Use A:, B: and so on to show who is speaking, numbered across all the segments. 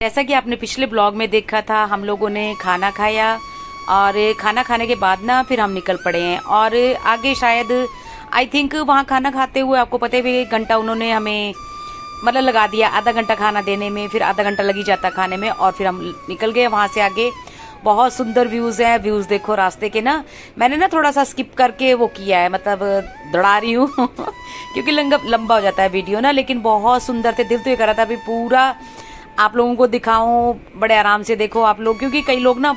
A: जैसा कि आपने पिछले ब्लॉग में देखा था, हम लोगों ने खाना खाया और खाना खाने के बाद ना फिर हम निकल पड़े हैं और आगे शायद आई थिंक वहाँ खाना खाते हुए आपको पता है 1 घंटा उन्होंने हमें मतलब लगा दिया, आधा घंटा खाना देने में, फिर आधा घंटा लगी जाता खाने में और फिर हम निकल गए वहाँ से आगे। बहुत सुंदर व्यूज हैं, व्यूज देखो रास्ते के ना। मैंने ना थोड़ा सा स्किप करके वो किया है, मतलब दौड़ा रही हूँ क्योंकि लंबा हो जाता है वीडियो ना, लेकिन बहुत सुंदर थे। दिल तो ये कर रहा था अभी पूरा आप लोगों को दिखाऊं, बड़े आराम से देखो आप लोग, क्योंकि कई लोग ना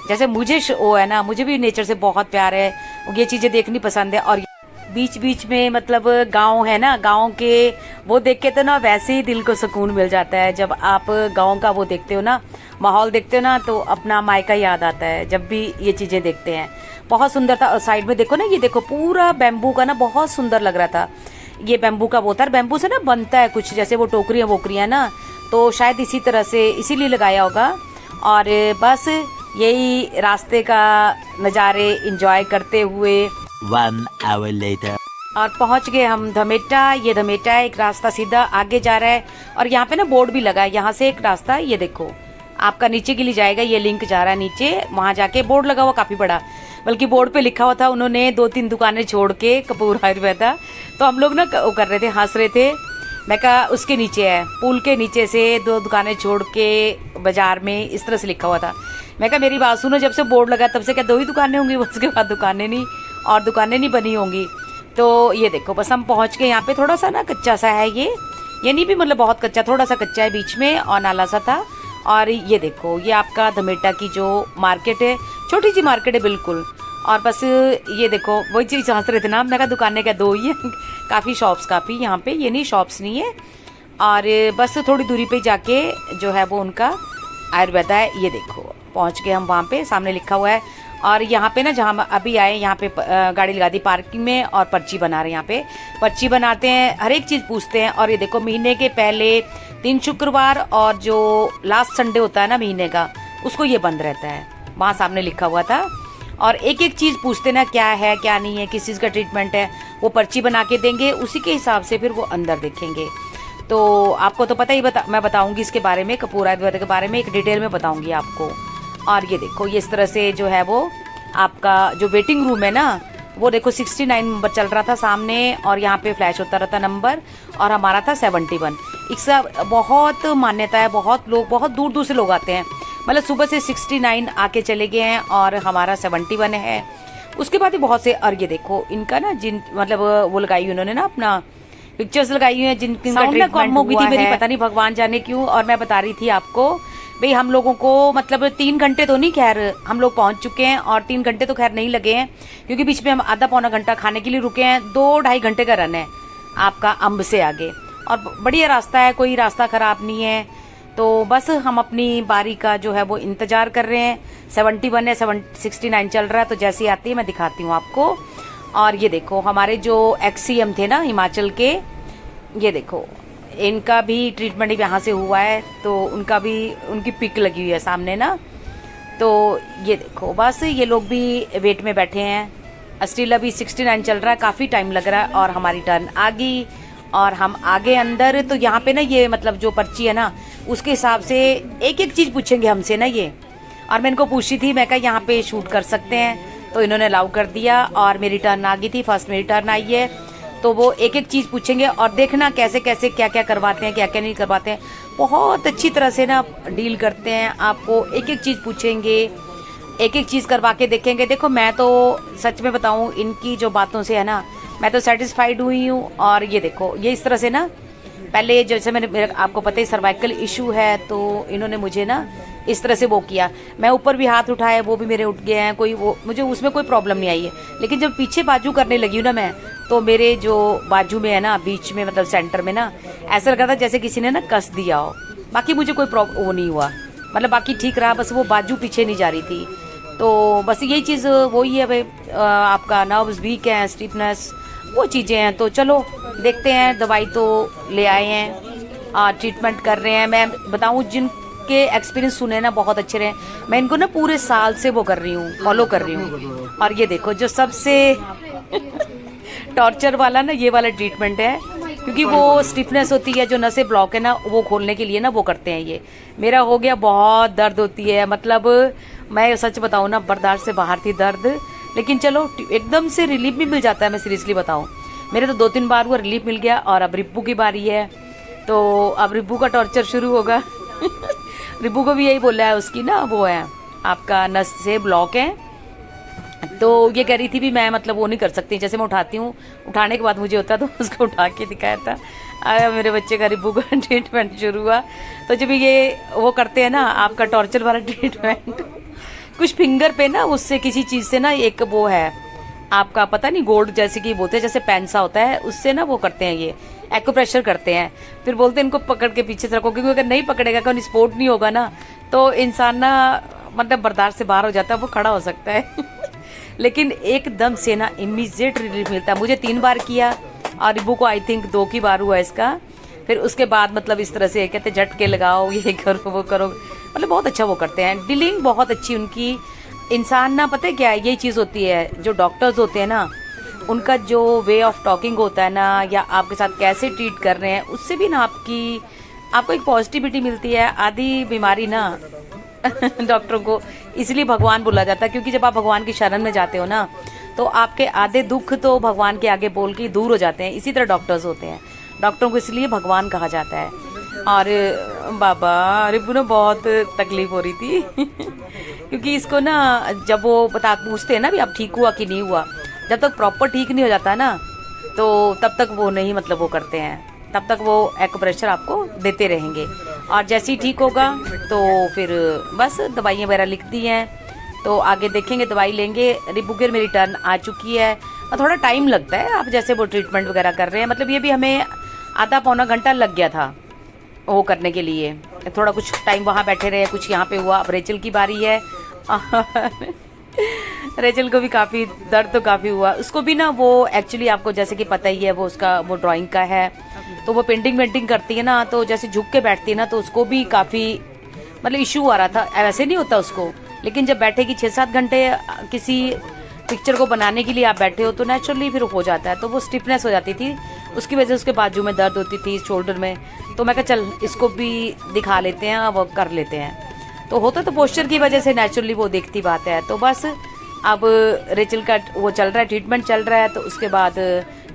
A: जैसे मुझे वो है ना, मुझे भी नेचर से बहुत प्यार है, ये चीजें देखनी पसंद है। और बीच बीच में मतलब गांव है ना, गांव के वो देख के तो ना वैसे ही दिल को सुकून मिल जाता है। जब आप गांव का वो देखते हो ना, माहौल देखते हो ना, तो अपना मायका याद आता है जब भी ये चीजें देखते हैं। बहुत सुंदर था। और साइड में देखो ना, ये देखो पूरा बैम्बू का ना, बहुत सुंदर लग रहा था। ये बैम्बू का वो था, बैम्बू से ना बनता है कुछ, जैसे वो टोकरियां वोकरियां ना, तो शायद इसी तरह से इसीलिए लगाया होगा। और बस यही रास्ते का नज़ारे एंजॉय करते हुए
B: 1 hour later.
A: और पहुंच गए हम धमेटा। ये धमेटा है, एक रास्ता सीधा आगे जा रहा है और यहाँ पे ना बोर्ड भी लगा है, यहाँ से एक रास्ता ये देखो आपका नीचे के लिए जाएगा, ये लिंक जा रहा है नीचे, वहां जाके बोर्ड लगा हुआ काफी बड़ा, बल्कि बोर्ड पे लिखा हुआ था उन्होंने 2-3 दुकानें छोड़ के कपूर आयुर्वेदा। तो हम लोग ना वो कर रहे थे, हंस रहे थे। मैं कहा उसके नीचे है, पुल के नीचे से 2 दुकानें छोड़ के बाजार में, इस तरह से लिखा हुआ था। मैं कहा मेरी बात सुनो, जब से बोर्ड लगा तब से क्या 2 ही दुकानें होंगी, उसके बाद दुकानें नहीं और दुकानें नहीं बनी होंगी। तो ये देखो बस हम पहुंच गए। यहाँ पे थोड़ा सा ना कच्चा सा है ये नहीं भी मतलब बहुत कच्चा, थोड़ा सा कच्चा है बीच में और नाला सा था। और ये देखो ये आपका धमेटा की जो मार्केट है, छोटी सी मार्केट है बिल्कुल। और बस ये देखो वही चीज हंस रहे थे ना, मैं कहा दुकानें क्या 2 ही है काफी शॉप्स, काफी यहाँ पे, ये नहीं शॉप्स नहीं है। और बस थोड़ी दूरी पे जाके जो है वो उनका आयुर्वेदा है। ये देखो पहुंच गए हम वहाँ पे, सामने लिखा हुआ है। और यहाँ पे ना जहाँ हम अभी आए, यहाँ पे गाड़ी लगा दी पार्किंग में और पर्ची बना रहे हैं। यहाँ पे पर्ची बनाते हैं, हर एक चीज पूछते हैं। और ये देखो महीने के पहले 3 शुक्रवार और जो लास्ट संडे होता है ना महीने का, उसको ये बंद रहता है, वहाँ सामने लिखा हुआ था। और एक एक चीज पूछते ना, क्या है क्या नहीं है, किस चीज का ट्रीटमेंट है, वो पर्ची बना के देंगे, उसी के हिसाब से फिर वो अंदर देखेंगे। तो आपको तो पता ही, मैं बताऊंगी इसके बारे में, कपूर आयुर्वेदा के बारे में एक डिटेल में बताऊंगी आपको। और ये देखो ये इस तरह से जो है वो आपका जो वेटिंग रूम है ना, वो देखो 69 नंबर चल रहा था सामने, और यहाँ पे फ्लैश होता रहता नंबर, और हमारा था 71। इसका बहुत मान्यता है, बहुत लोग बहुत दूर दूर से लोग आते हैं, मतलब सुबह से 69 आके चले गए हैं और हमारा 71 है। उसके बाद ही बहुत से, और ये देखो इनका ना जिन मतलब वो लगाई उन्होंने ना अपना पिक्चर्स लगाई हुई है, जिनका ट्रीटमेंट हुआ है, मेरी पता नहीं भगवान जाने क्यों। और मैं बता रही थी आपको भाई, हम लोगों को मतलब 3 घंटे तो नहीं, खैर हम लोग पहुंच चुके हैं, और 3 घंटे तो खैर नहीं लगे हैं, क्योंकि बीच में हम आधा पौना घंटा खाने के लिए रुके हैं। 2-2.5 घंटे का रन है आपका अम्ब से आगे, और बढ़िया रास्ता है, कोई रास्ता खराब नहीं है। तो बस हम अपनी बारी का जो है वो इंतजार कर रहे हैं। 71 है, 69 चल रहा है, तो जैसी आती है मैं दिखाती हूँ आपको। और ये देखो हमारे जो एक्स-सीएम थे ना हिमाचल के, ये देखो इनका भी ट्रीटमेंट यहाँ से हुआ है, तो उनका भी, उनकी पिक लगी हुई है सामने ना। तो ये देखो बस ये लोग भी वेट में बैठे हैं। स्टिल अभी 69 चल रहा है, काफ़ी टाइम लग रहा है, और हमारी टर्न आ गई और हम आगे अंदर। तो यहाँ पे ना ये मतलब जो पर्ची है ना, उसके हिसाब से एक एक चीज़ पूछेंगे हमसे ना ये। और मैं इनको पूछी थी, मैं कहा यहाँ पे शूट कर सकते हैं, तो इन्होंने अलाउ कर दिया। और मेरी टर्न आ गई थी, फर्स्ट मेरी टर्न आई है, तो वो एक एक चीज पूछेंगे और देखना कैसे कैसे क्या क्या करवाते हैं, क्या क्या नहीं करवाते हैं। बहुत अच्छी तरह से ना डील करते हैं, आपको एक एक चीज पूछेंगे, एक एक चीज करवा के देखेंगे। देखो मैं तो सच में बताऊं, इनकी जो बातों से है ना, मैं तो सेटिस्फाइड हुई हूँ। और ये देखो ये इस तरह से ना, पहले जैसे मेरे आपको पता है सर्वाइकल इशू है, तो इन्होंने मुझे ना इस तरह से वो किया, मैं ऊपर भी हाथ उठाए, वो भी मेरे उठ गए हैं, कोई वो मुझे उसमें कोई प्रॉब्लम नहीं आई है। लेकिन जब पीछे बाजू करने लगी हूँ ना मैं, तो मेरे जो बाजू में है ना, बीच में मतलब सेंटर में ना, ऐसा लग रहा था जैसे किसी ने ना कस दिया हो। बाकी मुझे कोई वो नहीं हुआ, मतलब बाकी ठीक रहा, बस वो बाजू पीछे नहीं जा रही थी। तो बस यही चीज़ वही है भाई, आपका नर्व्स वीक है, स्टिफनेस, वो चीज़ें हैं। तो चलो देखते हैं, दवाई तो ले आए हैं, ट्रीटमेंट कर रहे हैं। मैं बताऊँ जिनके एक्सपीरियंस सुने ना बहुत अच्छे रहे, मैं इनको ना पूरे साल से वो कर रही हूँ, फॉलो कर रही हूँ। और ये देखो जो सबसे टॉर्चर वाला ना ये वाला ट्रीटमेंट है, क्योंकि वो स्टिफनेस होती है, जो नसें ब्लॉक है ना, वो खोलने के लिए ना वो करते हैं ये। मेरा हो गया, बहुत दर्द होती है, मतलब मैं सच बताऊँ ना, बर्दाश्त से बाहर थी दर्द, लेकिन चलो एकदम से रिलीफ भी मिल जाता है। मैं सीरियसली बताऊँ, मेरे तो 2-3 बार वो रिलीफ मिल गया। और अब रिब्बू की बारी है, तो अब रिब्बू का टॉर्चर शुरू होगा। रिब्बू को भी यही बोला है, उसकी ना वो है, आपका नस से ब्लॉक है, तो ये कह रही थी भी मैं मतलब वो नहीं कर सकती, जैसे मैं उठाती हूँ, उठाने के बाद मुझे होता तो उसको उठा के दिखाया था। आया मेरे बच्चे का रिब्बू का ट्रीटमेंट शुरू हुआ। तो जब ये वो करते हैं ना आपका टॉर्चर वाला ट्रीटमेंट, कुछ फिंगर पे ना उससे किसी चीज़ से ना एक वो है आपका, पता नहीं गोल्ड जैसे कि बोलते हैं, जैसे पेंसा होता है, उससे ना वो करते हैं, ये एक्यूप्रेशर करते हैं। फिर बोलते हैं इनको पकड़ के पीछे से रखो, क्योंकि अगर नहीं पकड़ेगा, कोई स्पोर्ट नहीं होगा ना, तो इंसान ना मतलब बर्दाश्त से बाहर हो जाता है, वो खड़ा हो सकता है। लेकिन एकदम से ना इमीडिएट रिलीफ मिलता है। मुझे 3 बार किया और रिब्बू को आई थिंक 2 की बार हुआ इसका। फिर उसके बाद मतलब इस तरह से कहते झटके लगाओ, ये करो वो करो, मतलब बहुत अच्छा वो करते हैं। डीलिंग बहुत अच्छी उनकी। इंसान ना पता है क्या है, यही चीज़ होती है, जो डॉक्टर्स होते हैं ना, उनका जो वे ऑफ टॉकिंग होता है ना, या आपके साथ कैसे ट्रीट कर रहे हैं, उससे भी ना आपको एक पॉजिटिविटी मिलती है। आधी बीमारी ना डॉक्टरों को इसलिए भगवान बोला जाता है, क्योंकि जब आप भगवान की शरण में जाते हो ना, तो आपके आधे दुख तो भगवान के आगे बोल के दूर हो जाते हैं। इसी तरह डॉक्टर्स होते हैं, डॉक्टरों को इसलिए भगवान कहा जाता है। और बाबा रिब्बू ने बहुत तकलीफ हो रही थी क्योंकि इसको ना जब वो पूछते हैं ना भी आप ठीक हुआ कि नहीं हुआ, जब तक प्रॉपर ठीक नहीं हो जाता ना, तो तब तक वो नहीं मतलब वो करते हैं, तब तक वो एक्यूप्रेशर आपको देते रहेंगे। और जैसे ही ठीक होगा तो फिर बस दवाइयाँ वगैरह लिख दी हैं, तो आगे देखेंगे, दवाई लेंगे। रिब्बू की मेरी टर्न आ चुकी है और थोड़ा टाइम लगता है, आप जैसे वो ट्रीटमेंट वगैरह कर रहे हैं, मतलब ये भी हमें आधा पौना घंटा लग गया था वो करने के लिए। थोड़ा कुछ टाइम वहाँ बैठे रहे, कुछ यहाँ पे हुआ। अब रेचल की बारी है। रेचल को भी काफ़ी दर्द तो काफ़ी हुआ। उसको भी ना वो एक्चुअली आपको जैसे कि पता ही है, वो उसका वो ड्राइंग का है, तो वो पेंटिंग वेंटिंग करती है ना, तो जैसे झुक के बैठती है ना, तो उसको भी काफ़ी मतलब इशू आ रहा था। वैसे नहीं होता उसको, लेकिन जब बैठेगी 6-7 घंटे किसी पिक्चर को बनाने के लिए आप बैठे हो, तो नेचुरली फिर हो जाता है, तो वो स्टिफनेस हो जाती थी, उसकी वजह से उसके बाजू में दर्द होती थी, शोल्डर में। तो मैं कहा चल इसको भी दिखा लेते हैं, वो कर लेते हैं। तो होता तो पोस्चर की वजह से नेचुरली वो देखती बात है। तो बस अब रेचल का वो चल रहा है, ट्रीटमेंट चल रहा है, तो उसके बाद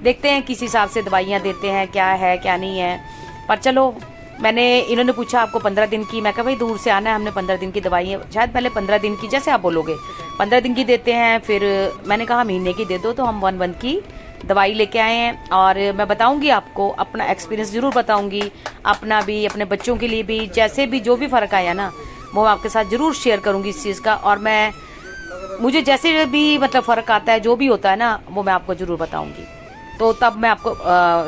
A: देखते हैं किस हिसाब से दवाइयाँ देते हैं, क्या है क्या नहीं है। पर चलो, इन्होंने पूछा आपको 15 दिन की, मैं कहा भाई दूर से आना है, हमने 15 दिन की दवाइयाँ, शायद पहले 15 दिन की, जैसे आप बोलोगे 15 दिन की देते हैं, फिर मैंने कहा महीने की दे दो, तो हम 1 मंथ की दवाई लेके आए हैं। और मैं बताऊंगी आपको, अपना एक्सपीरियंस ज़रूर बताऊंगी, अपना भी, अपने बच्चों के लिए भी, जैसे भी जो भी फ़र्क आया ना, वो मैं आपके साथ ज़रूर शेयर करूंगी इस चीज़ का। और मुझे जैसे भी मतलब फ़र्क आता है, जो भी होता है ना, वो मैं आपको ज़रूर बताऊंगी। तो तब मैं आपको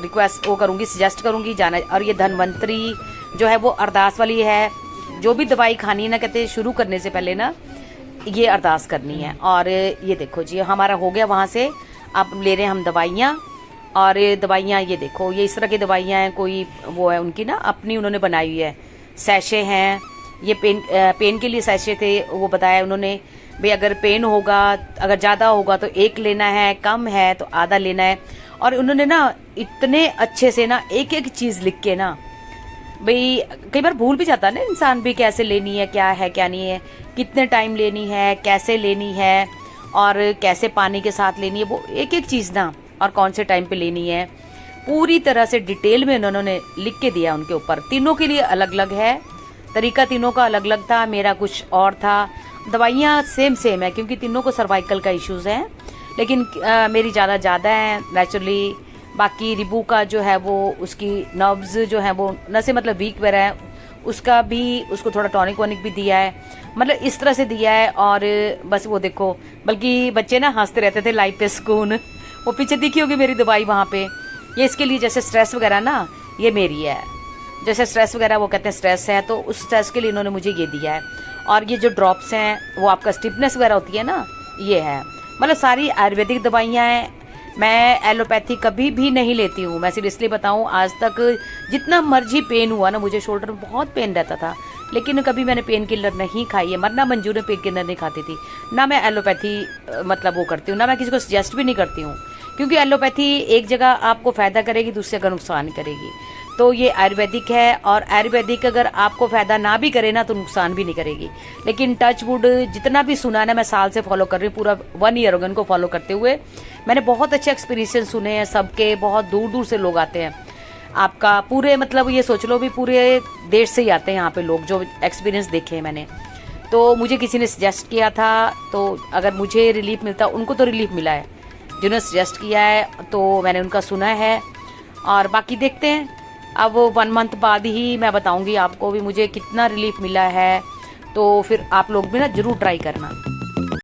A: रिक्वेस्ट वो करूंगी, सजेस्ट करूंगी जाना। और ये धन्वंतरी जो है वो अरदास वाली है, जो भी दवाई खानी है ना, कहते हैं शुरू करने से पहले ना ये अरदास करनी है। और ये देखो जी, हमारा हो गया वहाँ से, अब ले रहे हैं हम दवाइयाँ। और दवाइयाँ ये देखो, ये इस तरह की दवाइयाँ हैं, कोई वो है उनकी ना अपनी उन्होंने बनाई हुई है, सैशे हैं। ये पेन के लिए सैशे थे, वो बताया उन्होंने भाई अगर पेन होगा, अगर ज़्यादा होगा तो 1 लेना है, कम है तो आधा लेना है। और उन्होंने ना इतने अच्छे से ना एक एक चीज़ लिख के ना, भाई कई बार भूल भी जाता है ना इंसान भी, कैसे लेनी है, क्या है क्या नहीं है, कितने टाइम लेनी है, कैसे लेनी है, और कैसे पानी के साथ लेनी है, वो एक एक चीज़ ना, और कौन से टाइम पे लेनी है, पूरी तरह से डिटेल में उन्होंने लिख के दिया उनके ऊपर। तीनों के लिए अलग अलग है, तरीका तीनों का अलग अलग था, मेरा कुछ और था। दवाइयाँ सेम है, क्योंकि तीनों को सर्वाइकल का इश्यूज़ है, लेकिन मेरी ज़्यादा है नेचुरली। बाकी रिब्बू का जो है वो उसकी नर्व्स जो है वो नसें मतलब वीक वगैरह है, उसका भी, उसको थोड़ा टॉनिक वॉनिक भी दिया है, मतलब इस तरह से दिया है। और बस वो देखो, बल्कि बच्चे ना हंसते रहते थे, लाइफ पे सुकून, वो पीछे दिखी होगी मेरी दवाई वहाँ पे। ये इसके लिए जैसे स्ट्रेस वगैरह ना, ये मेरी है, जैसे स्ट्रेस वगैरह वो कहते हैं स्ट्रेस है, तो उस स्ट्रेस के लिए इन्होंने मुझे ये दिया है। और ये जो ड्रॉप्स हैं वो आपका स्टिफनेस वगैरह होती है ना, ये है। मतलब सारी आयुर्वेदिक दवाइयाँ हैं। मैं एलोपैथी कभी भी नहीं लेती हूँ, मैं सीरियसली बताऊँ, आज तक जितना मर्जी पेन हुआ ना, मुझे शोल्डर में बहुत पेन रहता था, लेकिन कभी मैंने पेन किलर नहीं खाई है, मरना मंजूर में पेन किलर नहीं खाती थी। ना मैं एलोपैथी मतलब वो करती हूँ, ना मैं किसी को सजेस्ट भी नहीं करती हूँ, क्योंकि एलोपैथी एक जगह आपको फ़ायदा करेगी, दूसरी जगह नुकसान करेगी। तो ये आयुर्वेदिक है, और आयुर्वेदिक अगर आपको फ़ायदा ना भी करे ना तो नुकसान भी नहीं करेगी। लेकिन टच वुड जितना भी सुना है ना, मैं साल से फॉलो कर रही हूँ, पूरा 1 ईयर हो गया उनको फॉलो करते हुए। मैंने बहुत अच्छे एक्सपीरियंस सुने हैं सबके, बहुत दूर दूर से लोग आते हैं। आपका पूरे मतलब ये सोच लो भी पूरे देश से ही आते हैं यहाँ पे लोग, जो एक्सपीरियंस देखे हैं मैंने। तो मुझे किसी ने सजेस्ट किया था, तो अगर मुझे रिलीफ मिलता, उनको तो रिलीफ मिला है। जिन्होंने सजेस्ट किया है तो मैंने उनका सुना है, और बाकी देखते हैं। अब 1 मंथ बाद ही मैं बताऊंगी आपको भी मुझे कितना रिलीफ मिला है। तो फिर आप लोग भी ना ज़रूर ट्राई करना।